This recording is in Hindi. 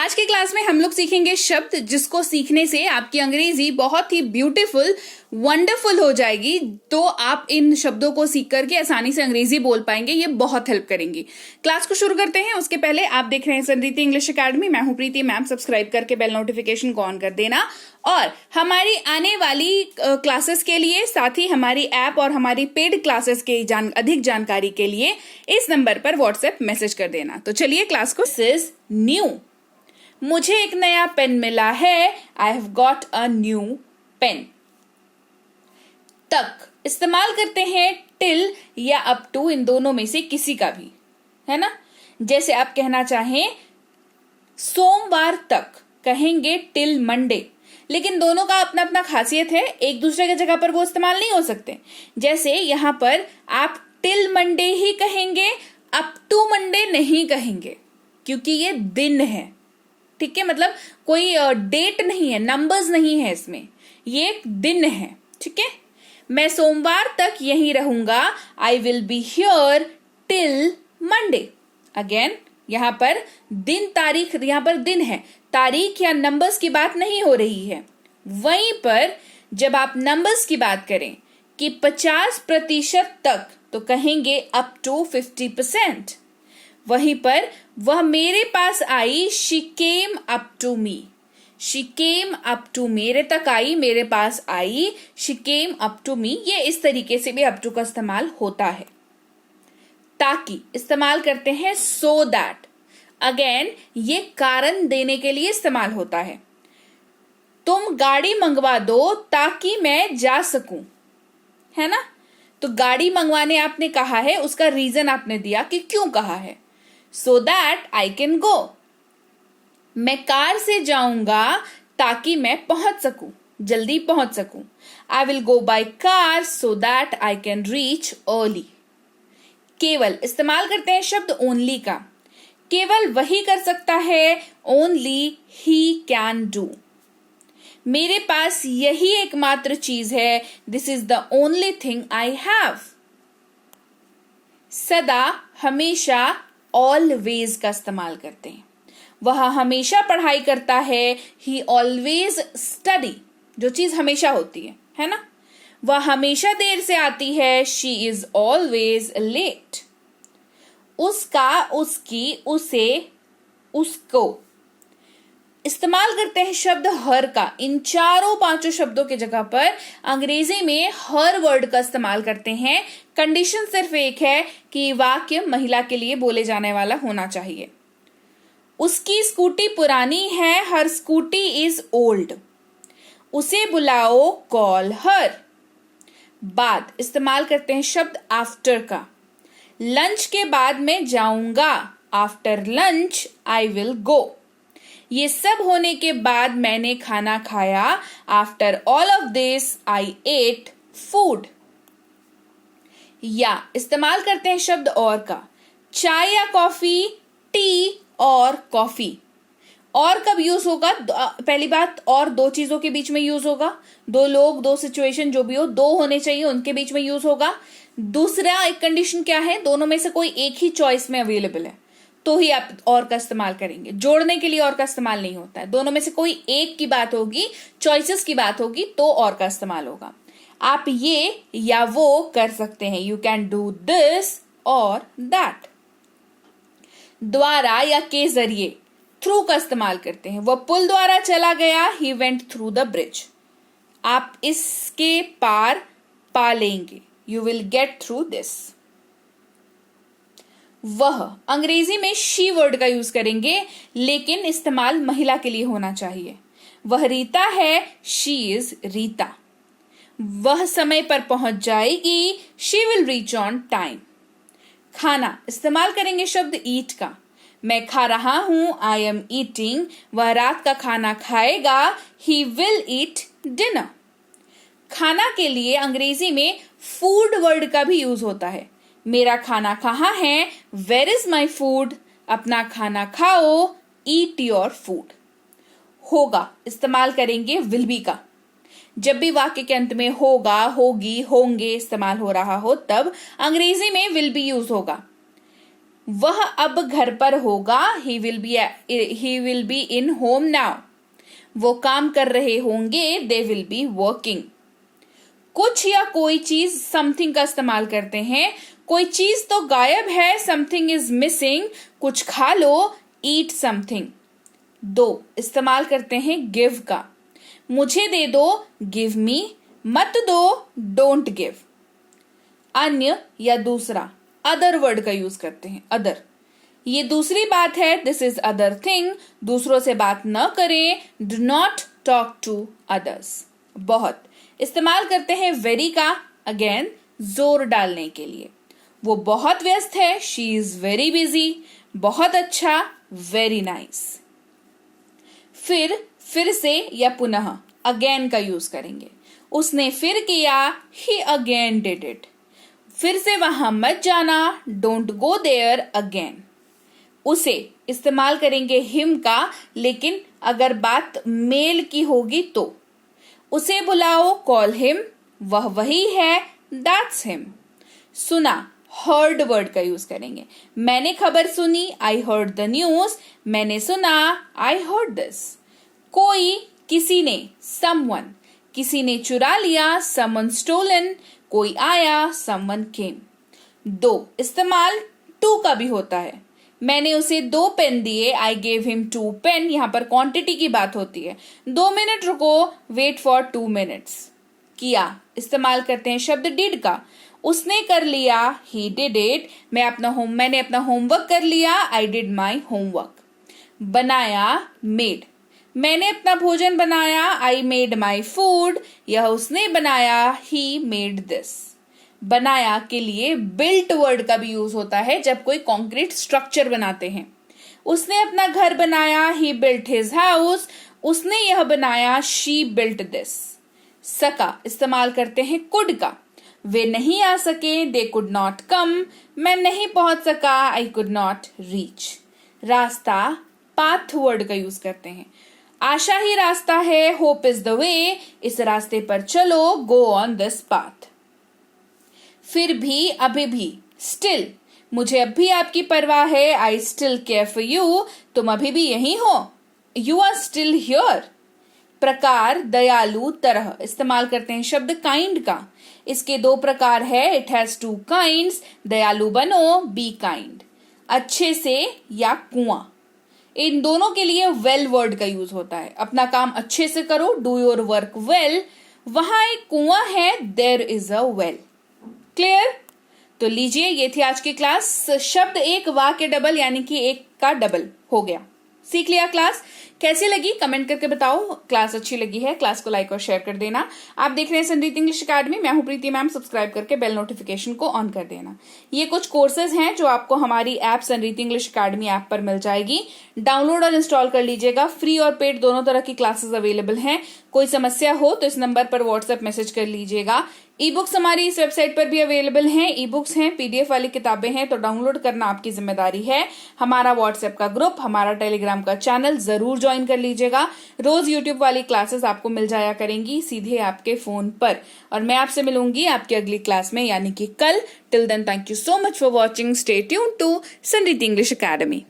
आज के क्लास में हम लोग सीखेंगे शब्द जिसको सीखने से आपकी अंग्रेजी बहुत ही ब्यूटीफुल वंडरफुल हो जाएगी। तो आप इन शब्दों को सीख करके आसानी से अंग्रेजी बोल पाएंगे, ये बहुत हेल्प करेंगी। क्लास को शुरू करते हैं। उसके पहले आप देख रहे हैं संरीति इंग्लिश अकेडमी। मैं हूं प्रीति मैम। सब्सक्राइब करके बेल नोटिफिकेशन को ऑन कर देना। और हमारी आने वाली क्लासेस के लिए, साथ ही हमारी ऐप और हमारी पेड क्लासेस के अधिक जानकारी के लिए इस नंबर पर व्हाट्सएप मैसेज कर देना। तो चलिए क्लास को। This is new. मुझे एक नया पेन मिला है। I have got a new pen. तक इस्तेमाल करते हैं टिल या अप टू, इन दोनों में से किसी का भी, है ना। जैसे आप कहना चाहें सोमवार तक, कहेंगे टिल मंडे, लेकिन दोनों का अपना अपना खासियत है, एक दूसरे की जगह पर वो इस्तेमाल नहीं हो सकते। जैसे यहां पर आप टिल मंडे ही कहेंगे, अप टू मंडे नहीं कहेंगे, क्योंकि ये दिन है, ठीक है। मतलब कोई डेट नहीं है, नंबर्स नहीं है इसमें, ये एक दिन है, ठीक है। मैं सोमवार तक यहीं रहूंगा। I will be here till Monday. Again यहां पर दिन, तारीख, यहां पर दिन है, तारीख या नंबर्स की बात नहीं हो रही है। वहीं पर जब आप नंबर्स की बात करें कि 50% तक, तो कहेंगे अप टू 50%। वहीं पर वह मेरे पास आई, she came up to me. She came up to, मेरे तक आई, मेरे पास आई, she came up to me. ये इस तरीके से भी अप टू का इस्तेमाल होता है। ताकि इस्तेमाल करते हैं सो दैट। अगेन ये कारण देने के लिए इस्तेमाल होता है। तुम गाड़ी मंगवा दो ताकि मैं जा सकूं, है ना। तो गाड़ी मंगवाने आपने कहा है, उसका रीजन आपने दिया कि क्यों कहा है। So that I can go. मैं कार से जाऊंगा ताकि मैं पहुंच सकूं, जल्दी पहुंच सकूं। आई will go by car so that I can reach early. केवल इस्तेमाल करते हैं शब्द ओनली का। केवल वही कर सकता है, ओनली ही कैन डू। मेरे पास यही एकमात्र चीज है, this is the only thing I have. सदा, हमेशा, ऑलवेज का इस्तेमाल करते हैं। वह हमेशा पढ़ाई करता है, ही ऑलवेज स्टडी, जो चीज हमेशा होती है ना। वह हमेशा देर से आती है, शी इज ऑलवेज लेट। उसका, उसकी, उसे, उसको। इस्तेमाल करते हैं शब्द हर का। इन चारों पांचों शब्दों की जगह पर अंग्रेजी में हर वर्ड का इस्तेमाल करते हैं। कंडीशन सिर्फ एक है कि वाक्य महिला के लिए बोले जाने वाला होना चाहिए। उसकी स्कूटी पुरानी है, हर स्कूटी इज ओल्ड। उसे बुलाओ, कॉल हर। बाद इस्तेमाल करते हैं शब्द आफ्टर का। लंच के बाद मैं जाऊंगा, after lunch I will go. ये सब होने के बाद मैंने खाना खाया, after all of this I ate food. या इस्तेमाल करते हैं शब्द और का। चाय या कॉफी, टी और कॉफी। और कब यूज होगा? पहली बात, और दो चीजों के बीच में यूज होगा। दो लोग, दो सिचुएशन, जो भी हो, दो होने चाहिए, उनके बीच में यूज होगा। दूसरा एक कंडीशन क्या है, दोनों में से कोई एक ही चॉइस में अवेलेबल है, तो ही आप और का इस्तेमाल करेंगे। जोड़ने के लिए और का इस्तेमाल नहीं होता है। दोनों में से कोई एक की बात होगी, चॉइसेस की बात होगी, तो और का इस्तेमाल होगा। आप ये या वो कर सकते हैं, यू कैन डू दिस और दैट। द्वारा या के जरिए, थ्रू का इस्तेमाल करते हैं। वह पुल द्वारा चला गया, he went through the bridge. आप इसके पार पा लेंगे, you will get through this. वह, अंग्रेजी में शी वर्ड का यूज करेंगे, लेकिन इस्तेमाल महिला के लिए होना चाहिए। वह रीता है, शी इज रीता। वह समय पर पहुंच जाएगी, she will reach on time. खाना इस्तेमाल करेंगे शब्द ईट का। मैं खा रहा हूं, आई एम ईटिंग। वह रात का खाना खाएगा, ही विल ईट डिनर। खाना के लिए अंग्रेजी में फूड वर्ड का भी यूज होता है। मेरा खाना कहाँ है, वेयर इज माई फूड। अपना खाना खाओ, ईट योर फूड। होगा इस्तेमाल करेंगे विल बी का। जब भी वाक्य के अंत में होगा, होगी, होंगे इस्तेमाल हो रहा हो, तब अंग्रेजी में विल बी यूज होगा। वह अब घर पर होगा, he will be in home now. वो काम कर रहे होंगे, they will be working. कुछ या कोई चीज समथिंग का इस्तेमाल करते हैं, कोई चीज तो गायब है, समथिंग इज मिसिंग, कुछ खा लो, ईट समथिंग. दो इस्तेमाल करते हैं गिव का, मुझे दे दो, गिव मी, मत दो, डोंट गिव. अन्य या दूसरा, अदर वर्ड का यूज करते हैं, अदर. ये दूसरी बात है, दिस इज अदर थिंग, दूसरों से बात न करें, do not talk to others. बहुत इस्तेमाल करते हैं वेरी का, अगेन जोर डालने के लिए. वो बहुत व्यस्त है, शी इज वेरी बिजी. बहुत अच्छा, वेरी नाइस. फिर से या पुनः, अगेन का यूज करेंगे. उसने फिर किया, ही अगेन डिड इट. फिर से वहां मत जाना, डोंट गो देयर अगेन. उसे इस्तेमाल करेंगे हिम का, लेकिन अगर बात मेल की होगी तो. उसे बुलाओ, कॉल हिम, वह वही है, दैट्स हिम. सुना, हर्ड वर्ड का यूज करेंगे. मैंने खबर सुनी, आई हर्ड द न्यूज. मैंने सुना, आई हर्ड दिस. कोई, किसी ने, समवन. किसी ने चुरा लिया, समवन स्टोलन. कोई आया, समवन केम. दो इस्तेमाल टू का भी होता है. मैंने उसे 2 पेन दिए, आई गेव हिम 2 पेन. यहां पर क्वांटिटी की बात होती है. 2 मिनट रुको, वेट फॉर 2 मिनट्स. किया इस्तेमाल करते हैं शब्द डिड का. उसने कर लिया, ही डिड इट. मैंने अपना होमवर्क कर लिया, आई डिड माई होमवर्क. बनाया, मेड. मैंने अपना भोजन बनाया, आई मेड माई फूड. यह उसने बनाया, ही मेड दिस. बनाया के लिए बिल्ट वर्ड का भी यूज होता है जब कोई कॉन्क्रीट स्ट्रक्चर बनाते हैं. उसने अपना घर बनाया, ही बिल्ट हिज हाउस. उसने यह बनाया, शी बिल्ट दिस. सका इस्तेमाल करते हैं कुड का. वे नहीं आ सके, दे कुड नॉट कम. मैं नहीं पहुंच सका, आई कुड नॉट रीच. रास्ता, पाथ वर्ड का यूज करते हैं. आशा ही रास्ता है, होप इज द वे. इस रास्ते पर चलो, गो ऑन दिस पाथ. फिर भी, अभी भी, स्टिल. मुझे अब भी आपकी परवाह है, I still care for you. तुम अभी भी यही हो, यू आर स्टिल हियर. प्रकार, दयालु, तरह. इस्तेमाल करते हैं शब्द काइंड का. इसके 2 प्रकार है, इट हैज 2 काइंड्स. दयालु बनो, बी काइंड. अच्छे से या कुआं. इन दोनों के लिए वेल वर्ड का यूज होता है. अपना काम अच्छे से करो, डू योर वर्क वेल. वहां एक कुआं है, there is a well. Clear? तो लीजिए, ये थी आज की क्लास. शब्द एक, वाक्य डबल, यानी कि एक का डबल हो गया. सीख लिया क्लास? कैसी लगी कमेंट करके बताओ. क्लास अच्छी लगी है, क्लास को लाइक और शेयर कर देना. आप देख रहे हैं संरीत इंग्लिश अकेडमी, मैं हूं प्रीति मैम. सब्सक्राइब करके बेल नोटिफिकेशन को ऑन कर देना. ये कुछ कोर्सेज हैं जो आपको हमारी ऐप संरीत इंग्लिश अकेडमी ऐप पर मिल जाएगी. डाउनलोड और इंस्टॉल कर लीजिएगा. फ्री और पेड दोनों तरह की क्लासेस अवेलेबल हैं. कोई समस्या हो तो इस नंबर पर व्हाट्सएप मैसेज कर लीजिएगा. ई बुक्स हमारी इस वेबसाइट पर भी अवेलेबल हैं. ई बुक्स हैं, पीडीएफ वाली किताबें हैं, तो डाउनलोड करना आपकी जिम्मेदारी है. हमारा व्हाट्सएप का ग्रुप, हमारा टेलीग्राम का चैनल जरूर ज्वाइन कर लीजिएगा. रोज यूट्यूब वाली क्लासेस आपको मिल जाया करेंगी सीधे आपके फोन पर. और मैं आपसे मिलूंगी आपकी अगली क्लास में, यानी कि कल. Till then, thank you so much for watching. Stay tuned to संरीत इंग्लिश अकेडमी.